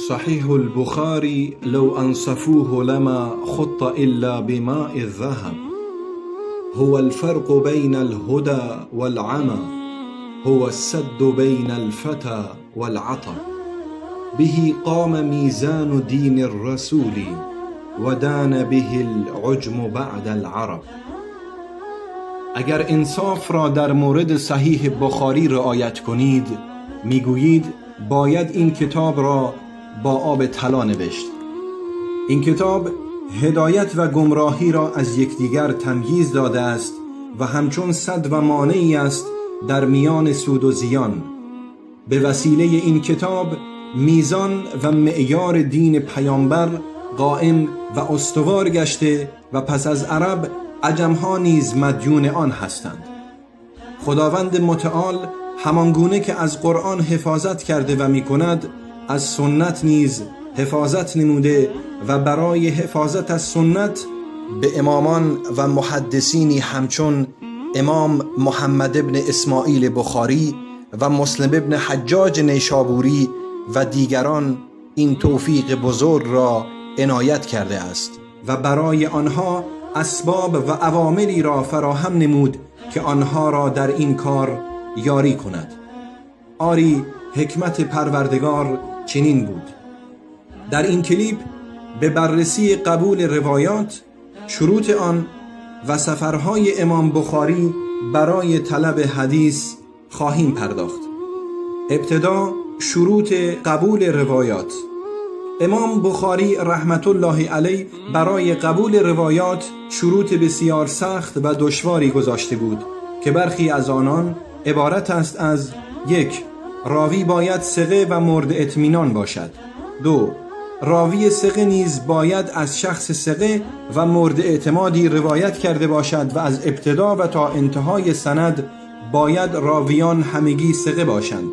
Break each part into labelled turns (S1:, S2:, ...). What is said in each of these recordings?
S1: صحيح البخاري لو أنصفوه لما خط إلا بماء الذهب. هو الفرق بين الهدى والعمى، هو السد بين الفتى والعطى. به قام ميزان دين الرسول، ودان به العجم بعد العرب. اگر انصاف را در مورد صحیح بخاری رعایت کنید، میگویید باید این کتاب را با آب طلا نوشت. این کتاب هدایت و گمراهی را از یکدیگر تمییز داده است و همچون سد و مانعی است در میان سود و زیان. به وسیله این کتاب میزان و معیار دین پیامبر قائم و استوار گشته و پس از عرب عجم‌ها نیز مدیون آن هستند. خداوند متعال همانگونه که از قرآن حفاظت کرده و می‌کند، از سنت نیز حفاظت نموده و برای حفاظت از سنت به امامان و محدثینی همچون امام محمد ابن اسماعیل بخاری و مسلم ابن حجاج نیشابوری و دیگران این توفیق بزرگ را عنایت کرده است و برای آنها اسباب و عواملی را فراهم نمود که آنها را در این کار یاری کند. آری حکمت پروردگار چنین بود. در این کلیپ به بررسی قبول روایات، شروط آن و سفرهای امام بخاری برای طلب حدیث خواهیم پرداخت. ابتدا شروط قبول روایات. امام بخاری رحمت الله علیه برای قبول روایات شروط بسیار سخت و دشواری گذاشته بود که برخی از آنان عبارت است از: 1. راوی باید ثقه و مورد اطمینان باشد. 2. راوی ثقه نیز باید از شخص ثقه و مورد اعتمادی روایت کرده باشد و از ابتدا و تا انتهای سند باید راویان همگی ثقه باشند.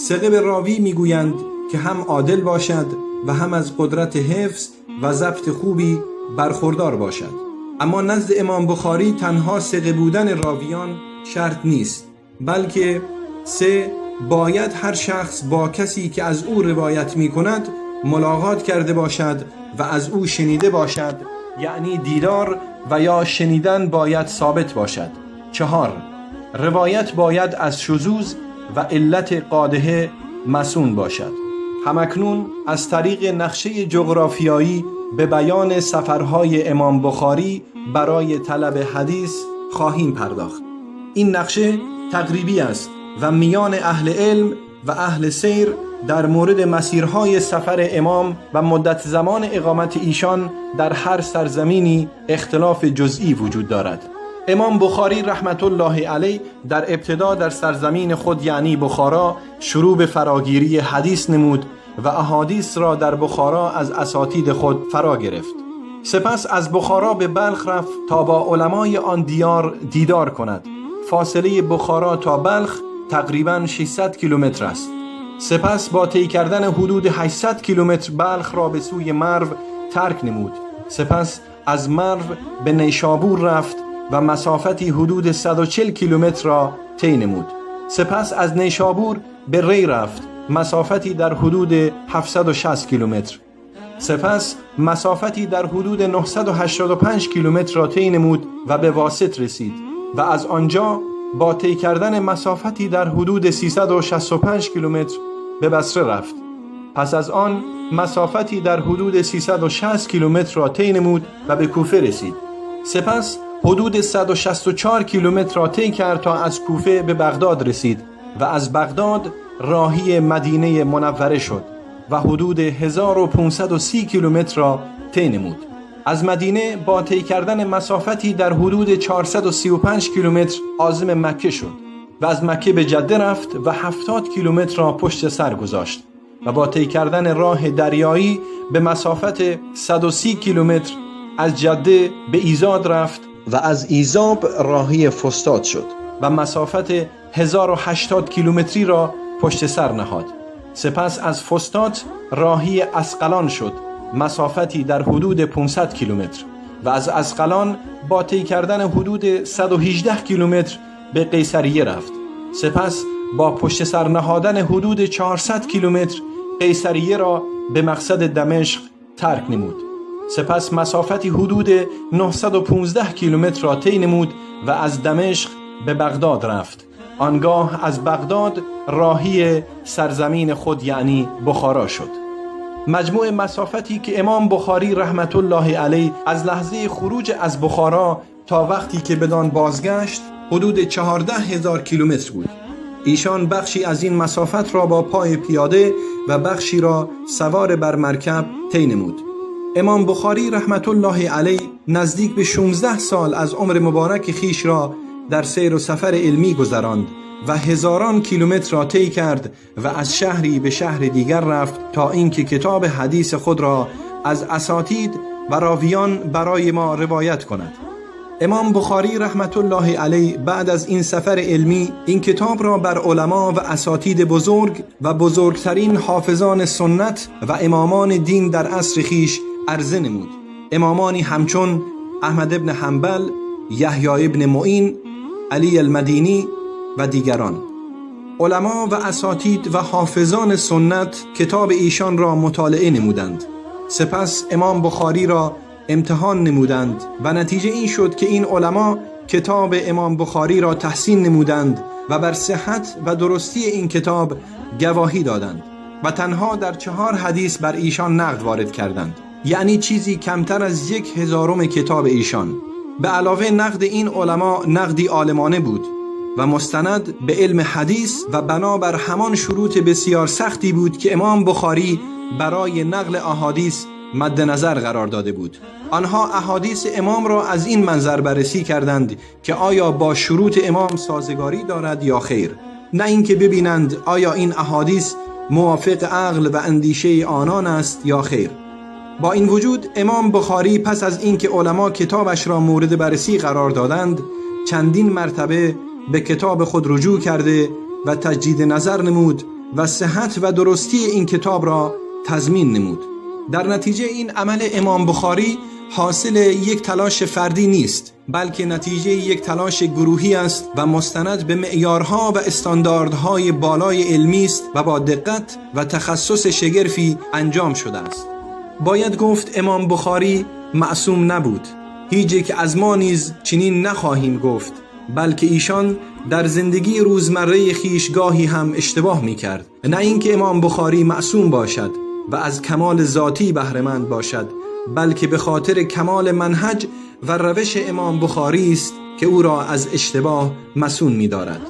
S1: ثقه به راوی میگویند که هم عادل باشد و هم از قدرت حفظ و ضبط خوبی برخوردار باشد. اما نزد امام بخاری تنها ثقه بودن راویان شرط نیست، بلکه 3. باید هر شخص با کسی که از او روایت می کند ملاقات کرده باشد و از او شنیده باشد، یعنی دیدار و یا شنیدن باید ثابت باشد. 4. روایت باید از شذوذ و علت قادحه مصون باشد. همکنون از طریق نقشه جغرافیایی به بیان سفرهای امام بخاری برای طلب حدیث خواهیم پرداخت. این نقشه تقریبی است و میان اهل علم و اهل سیر در مورد مسیرهای سفر امام و مدت زمان اقامت ایشان در هر سرزمینی اختلاف جزئی وجود دارد. امام بخاری رحمت الله علیه در ابتدا در سرزمین خود یعنی بخارا شروع به فراگیری حدیث نمود و احادیث را در بخارا از اساتید خود فرا گرفت. سپس از بخارا به بلخ رفت تا با علمای آن دیار دیدار کند. فاصله بخارا تا بلخ تقریباً 600 کیلومتر است. سپس با طی کردن حدود 800 کیلومتر بلخ را به سوی مرو ترک نمود. سپس از مرو به نیشابور رفت و مسافتی حدود 140 کیلومتر را طی نمود. سپس از نیشابور به ری رفت، مسافتی در حدود 760 کیلومتر. سپس مسافتی در حدود 985 کیلومتر را طی نمود و به واسط رسید و از آنجا با طی کردن مسافتی در حدود 365 کیلومتر به بصره رفت. پس از آن مسافتی در حدود 360 کیلومتر را طی نمود و به کوفه رسید. سپس حدود 164 کیلومتر را طی کرد تا از کوفه به بغداد رسید و از بغداد راهی مدینه منوره شد و حدود 1530 کیلومتر را طی نمود. از مدینه با طی کردن مسافتی در حدود 435 کیلومتر عازم مکه شد و از مکه به جده رفت و 70 کیلومتر را پشت سر گذاشت و با طی کردن راه دریایی به مسافت 130 کیلومتر از جده به ایزاد رفت و از ایزاب راهی فستاد شد و مسافت 1080 کیلومتری را پشت سر نهاد. سپس از فستاد راهی اسقلان شد، مسافتی در حدود 500 کیلومتر و از اسقلان با طی کردن حدود 118 کیلومتر به قیصریه رفت. سپس با پشت سر نهادن حدود 400 کیلومتر
S2: قیصریه را به مقصد دمشق ترک نمود. سپس مسافتی حدود 915 کیلومتر را طی نمود و از دمشق به بغداد رفت. آنگاه از بغداد راهی سرزمین خود یعنی بخارا شد. مجموع مسافتی که امام بخاری رحمت الله علیه از لحظه خروج از بخارا تا وقتی که بدان بازگشت حدود 14,000 کیلومتر بود. ایشان بخشی از این مسافت را با پای پیاده و بخشی را سوار بر مرکب طی نمود. امام بخاری رحمت الله علیه نزدیک به 16 سال از عمر مبارک خیش را در سیر و سفر علمی گذراند و هزاران کیلومتر را طی کرد و از شهری به شهر دیگر رفت تا اینکه کتاب حدیث خود را از اساتید و راویان برای ما روایت کند. امام بخاری رحمت الله علیه بعد از این سفر علمی این کتاب را بر علما و اساتید بزرگ و بزرگترین حافظان سنت و امامان دین در عصر خیش عرضه نمود. امامانی همچون احمد ابن حنبل، یحیی ابن معین، علی المدینی و دیگران. علما و اساتید و حافظان سنت کتاب ایشان را مطالعه نمودند. سپس امام بخاری را امتحان نمودند و نتیجه این شد که این علما کتاب امام بخاری را تحسین نمودند و بر صحت و درستی این کتاب گواهی دادند و تنها در 4 حدیث بر ایشان نقد وارد کردند، یعنی چیزی کمتر از 1/1000 کتاب ایشان. به علاوه نقد این علما نقدی عالمانه بود و مستند به علم حدیث و بنابر همان شروط بسیار سختی بود که امام بخاری برای نقل احادیث مد نظر قرار داده بود. آنها احادیث امام را از این منظر بررسی کردند که آیا با شروط امام سازگاری دارد یا خیر، نه اینکه ببینند آیا این احادیث موافق عقل و اندیشه آنان است یا خیر. با این وجود امام بخاری پس از اینکه علما کتابش را مورد بررسی قرار دادند چندین مرتبه به کتاب خود رجوع کرده و تجدید نظر نمود و صحت و درستی این کتاب را تضمین نمود. در نتیجه این عمل امام بخاری حاصل یک تلاش فردی نیست، بلکه نتیجه یک تلاش گروهی است و مستند به معیارها و استانداردهای بالای علمی است و با دقت و تخصص شگرفی انجام شده است. باید گفت امام بخاری معصوم نبود. هیچ یک از ما نیز چنین نخواهیم گفت، بلکه ایشان در زندگی روزمره خیش گاهی هم اشتباه می کرد. نه اینکه امام بخاری معصوم باشد و از کمال ذاتی بهره‌مند باشد، بلکه به خاطر کمال منهج و روش امام بخاری است که او را از اشتباه مصون می دارد.